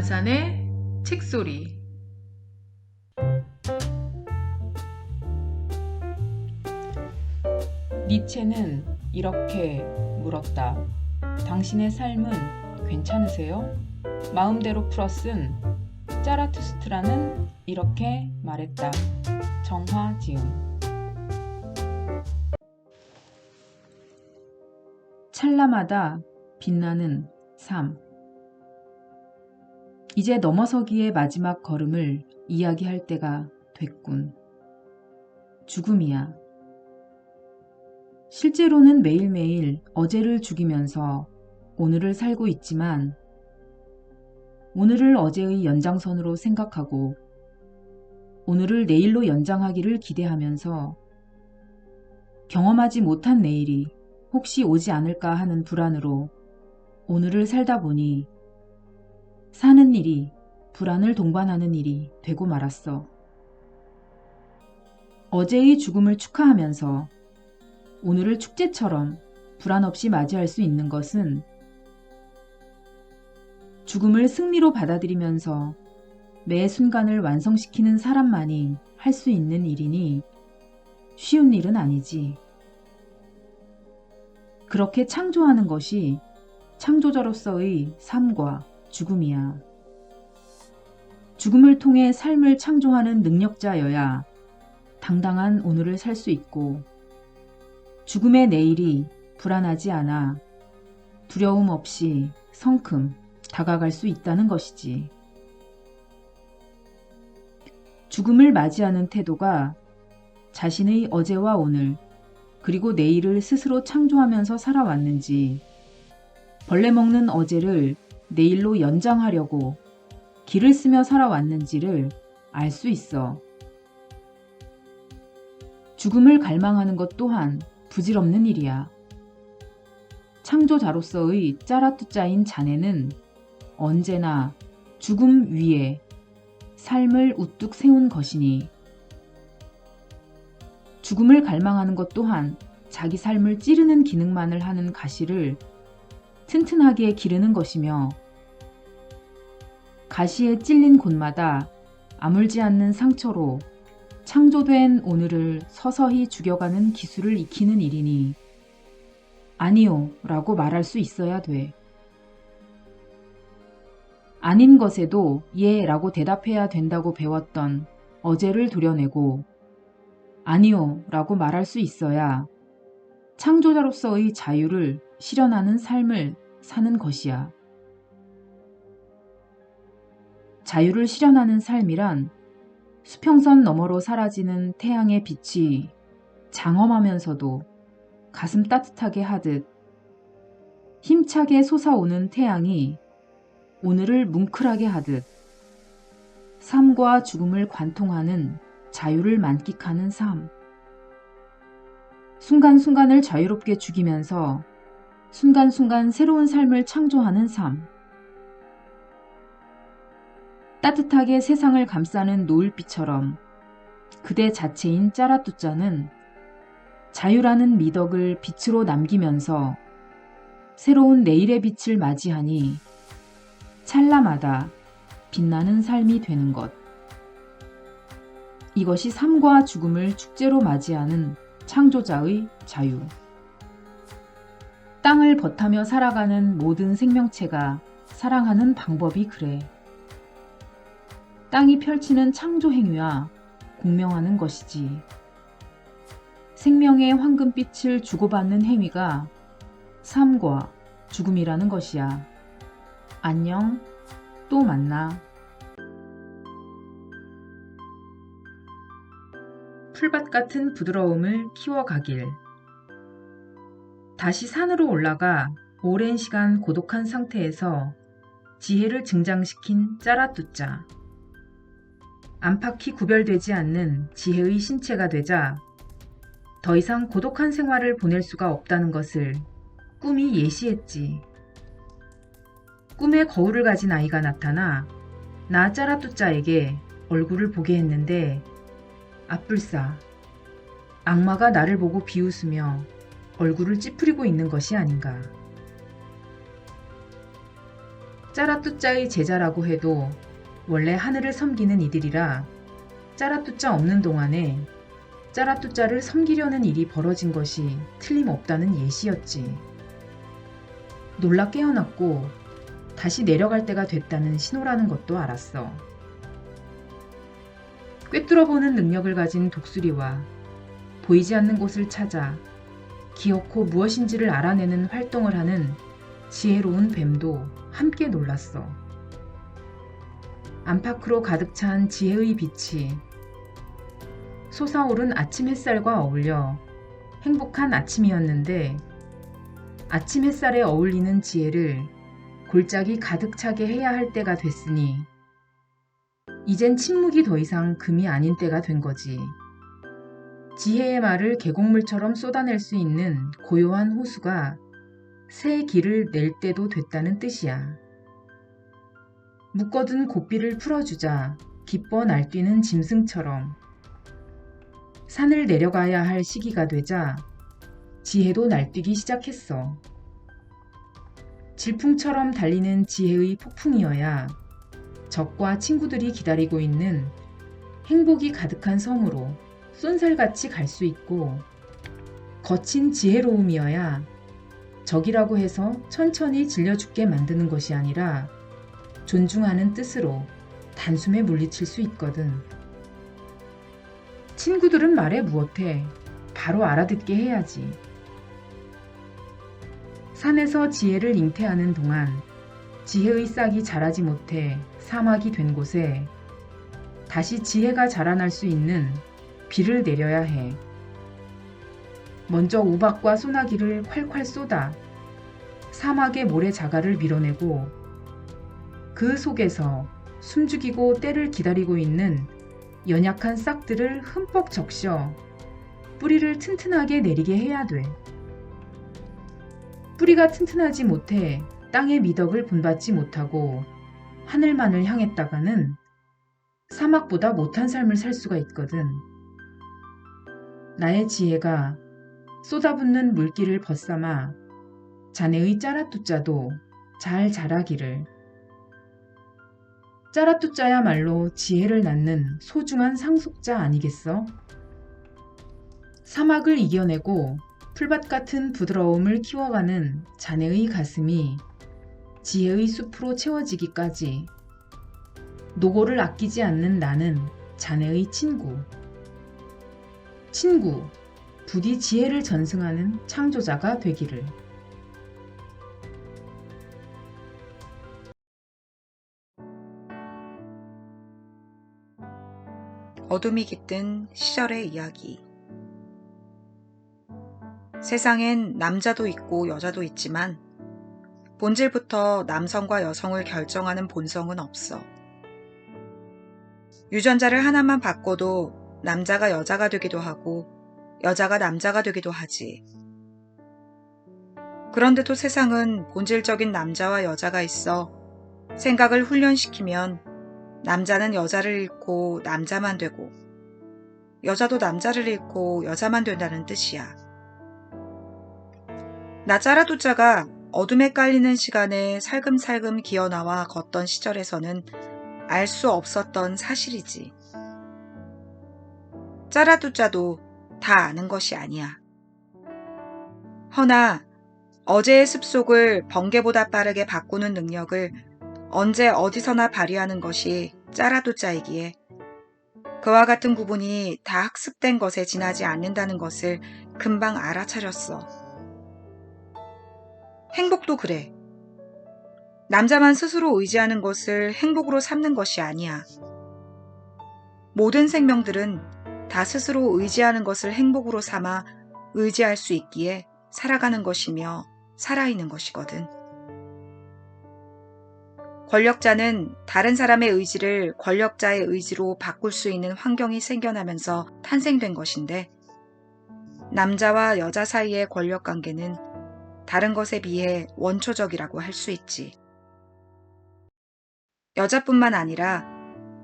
안산의 책소리. 니체는 이렇게 물었다. 당신의 삶은 괜찮으세요? 마음대로 풀어쓴 짜라투스트라는 이렇게 말했다. 정화지음. 찰나마다 빛나는 삶. 이제 넘어서기의 마지막 걸음을 이야기할 때가 됐군. 죽음이야. 실제로는 매일매일 어제를 죽이면서 오늘을 살고 있지만 오늘을 어제의 연장선으로 생각하고 오늘을 내일로 연장하기를 기대하면서 경험하지 못한 내일이 혹시 오지 않을까 하는 불안으로 오늘을 살다 보니 사는 일이 불안을 동반하는 일이 되고 말았어. 어제의 죽음을 축하하면서 오늘을 축제처럼 불안 없이 맞이할 수 있는 것은 죽음을 승리로 받아들이면서 매 순간을 완성시키는 사람만이 할 수 있는 일이니 쉬운 일은 아니지. 그렇게 창조하는 것이 창조자로서의 삶과 죽음이야. 죽음을 통해 삶을 창조하는 능력자여야 당당한 오늘을 살 수 있고 죽음의 내일이 불안하지 않아 두려움 없이 성큼 다가갈 수 있다는 것이지. 죽음을 맞이하는 태도가 자신의 어제와 오늘 그리고 내일을 스스로 창조하면서 살아왔는지 벌레 먹는 어제를 내일로 연장하려고 길을 쓰며 살아왔는지를 알 수 있어. 죽음을 갈망하는 것 또한 부질없는 일이야. 창조자로서의 짜라투짜인 자네는 언제나 죽음 위에 삶을 우뚝 세운 것이니 죽음을 갈망하는 것 또한 자기 삶을 찌르는 기능만을 하는 가시를 튼튼하게 기르는 것이며 가시에 찔린 곳마다 아물지 않는 상처로 창조된 오늘을 서서히 죽여가는 기술을 익히는 일이니 아니요 라고 말할 수 있어야 돼. 아닌 것에도 예 라고 대답해야 된다고 배웠던 어제를 도려내고 아니요 라고 말할 수 있어야 창조자로서의 자유를 실현하는 삶을 사는 것이야. 자유를 실현하는 삶이란 수평선 너머로 사라지는 태양의 빛이 장엄하면서도 가슴 따뜻하게 하듯 힘차게 솟아오는 태양이 오늘을 뭉클하게 하듯 삶과 죽음을 관통하는 자유를 만끽하는 삶. 순간순간을 자유롭게 죽이면서 순간순간 새로운 삶을 창조하는 삶. 따뜻하게 세상을 감싸는 노을빛처럼 그대 자체인 짜라투짜는 자유라는 미덕을 빛으로 남기면서 새로운 내일의 빛을 맞이하니 찰나마다 빛나는 삶이 되는 것. 이것이 삶과 죽음을 축제로 맞이하는 창조자의 자유. 땅을 버타며 살아가는 모든 생명체가 사랑하는 방법이 그래. 땅이 펼치는 창조 행위와 공명하는 것이지. 생명의 황금빛을 주고받는 행위가 삶과 죽음이라는 것이야. 안녕, 또 만나. 풀밭 같은 부드러움을 키워가길. 다시 산으로 올라가 오랜 시간 고독한 상태에서 지혜를 증장시킨 짜라투짜. 안팎이 구별되지 않는 지혜의 신체가 되자 더 이상 고독한 생활을 보낼 수가 없다는 것을 꿈이 예시했지. 꿈에 거울을 가진 아이가 나타나 나 짜라투짜에게 얼굴을 보게 했는데 앞불싸 악마가 나를 보고 비웃으며 얼굴을 찌푸리고 있는 것이 아닌가. 짜라뚜짜의 제자라고 해도 원래 하늘을 섬기는 이들이라 짜라뚜짜 없는 동안에 짜라뚜짜를 섬기려는 일이 벌어진 것이 틀림없다는 예시였지. 놀라 깨어났고 다시 내려갈 때가 됐다는 신호라는 것도 알았어. 꿰뚫어보는 능력을 가진 독수리와 보이지 않는 곳을 찾아 기어코 무엇인지를 알아내는 활동을 하는 지혜로운 뱀도 함께 놀랐어. 안팎으로 가득 찬 지혜의 빛이 솟아오른 아침 햇살과 어울려 행복한 아침이었는데 아침 햇살에 어울리는 지혜를 골짜기 가득 차게 해야 할 때가 됐으니 이젠 침묵이 더 이상 금이 아닌 때가 된 거지. 지혜의 말을 계곡물처럼 쏟아낼 수 있는 고요한 호수가 새 길을 낼 때도 됐다는 뜻이야. 묶어둔 고삐를 풀어주자 기뻐 날뛰는 짐승처럼 산을 내려가야 할 시기가 되자 지혜도 날뛰기 시작했어. 질풍처럼 달리는 지혜의 폭풍이어야 적과 친구들이 기다리고 있는 행복이 가득한 섬으로 쏜살같이 갈 수 있고 거친 지혜로움이어야 적이라고 해서 천천히 질려 죽게 만드는 것이 아니라 존중하는 뜻으로 단숨에 물리칠 수 있거든. 친구들은 말해 무엇해 바로 알아듣게 해야지. 산에서 지혜를 잉태하는 동안 지혜의 싹이 자라지 못해 사막이 된 곳에 다시 지혜가 자라날 수 있는 비를 내려야 해. 먼저 우박과 소나기를 콸콸 쏟아 사막의 모래자갈을 밀어내고 그 속에서 숨죽이고 때를 기다리고 있는 연약한 싹들을 흠뻑 적셔 뿌리를 튼튼하게 내리게 해야 돼. 뿌리가 튼튼하지 못해 땅의 미덕을 본받지 못하고 하늘만을 향했다가는 사막보다 못한 삶을 살 수가 있거든. 나의 지혜가 쏟아붓는 물길을 벗삼아 자네의 짜라뚜짜도 잘 자라기를. 짜라뚜짜야말로 지혜를 낳는 소중한 상속자 아니겠어? 사막을 이겨내고 풀밭 같은 부드러움을 키워가는 자네의 가슴이 지혜의 숲으로 채워지기까지 노고를 아끼지 않는 나는 자네의 친구. 친구, 부디 지혜를 전승하는 창조자가 되기를. 어둠이 깃든 시절의 이야기. 세상엔 남자도 있고 여자도 있지만 본질부터 남성과 여성을 결정하는 본성은 없어. 유전자를 하나만 바꿔도 남자가 여자가 되기도 하고 여자가 남자가 되기도 하지. 그런데도 세상은 본질적인 남자와 여자가 있어 생각을 훈련시키면 남자는 여자를 잃고 남자만 되고 여자도 남자를 잃고 여자만 된다는 뜻이야. 나 짜라뚜짜가 어둠에 깔리는 시간에 살금살금 기어나와 걷던 시절에서는 알 수 없었던 사실이지. 짜라뚜짜도 다 아는 것이 아니야. 허나 어제의 습속을 번개보다 빠르게 바꾸는 능력을 언제 어디서나 발휘하는 것이 짜라뚜짜이기에 그와 같은 구분이 다 학습된 것에 지나지 않는다는 것을 금방 알아차렸어. 행복도 그래. 남자만 스스로 의지하는 것을 행복으로 삼는 것이 아니야. 모든 생명들은 다 스스로 의지하는 것을 행복으로 삼아 의지할 수 있기에 살아가는 것이며 살아있는 것이거든. 권력자는 다른 사람의 의지를 권력자의 의지로 바꿀 수 있는 환경이 생겨나면서 탄생된 것인데 남자와 여자 사이의 권력관계는 다른 것에 비해 원초적이라고 할 수 있지. 여자뿐만 아니라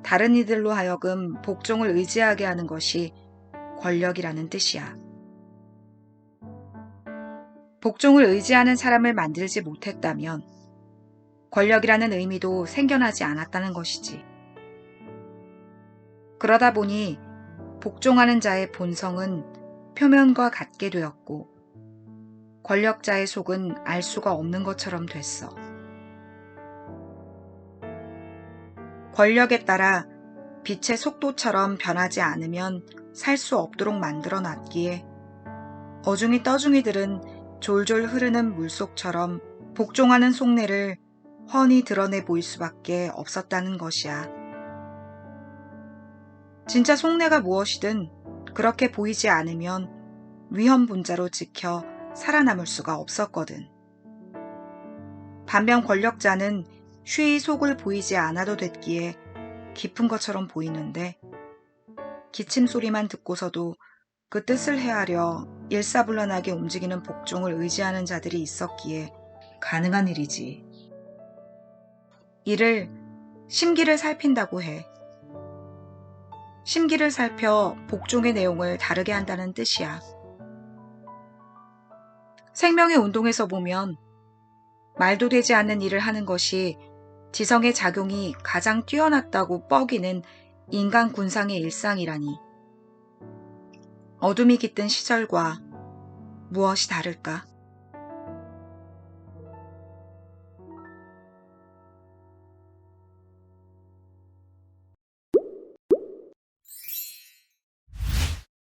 다른 이들로 하여금 복종을 의지하게 하는 것이 권력이라는 뜻이야. 복종을 의지하는 사람을 만들지 못했다면 권력이라는 의미도 생겨나지 않았다는 것이지. 그러다 보니 복종하는 자의 본성은 표면과 같게 되었고 권력자의 속은 알 수가 없는 것처럼 됐어. 권력에 따라 빛의 속도처럼 변하지 않으면 살 수 없도록 만들어 놨기에 어중이 떠중이들은 졸졸 흐르는 물속처럼 복종하는 속내를 훤히 드러내 보일 수밖에 없었다는 것이야. 진짜 속내가 무엇이든 그렇게 보이지 않으면 위험분자로 찍혀 살아남을 수가 없었거든. 반면 권력자는 쉬이 속을 보이지 않아도 됐기에 깊은 것처럼 보이는데 기침 소리만 듣고서도 그 뜻을 헤아려 일사불란하게 움직이는 복종을 의지하는 자들이 있었기에 가능한 일이지. 이를 심기를 살핀다고 해. 심기를 살펴 복종의 내용을 다르게 한다는 뜻이야. 생명의 운동에서 보면 말도 되지 않는 일을 하는 것이 지성의 작용이 가장 뛰어났다고 뻐기는 인간 군상의 일상이라니. 어둠이 깃든 시절과 무엇이 다를까?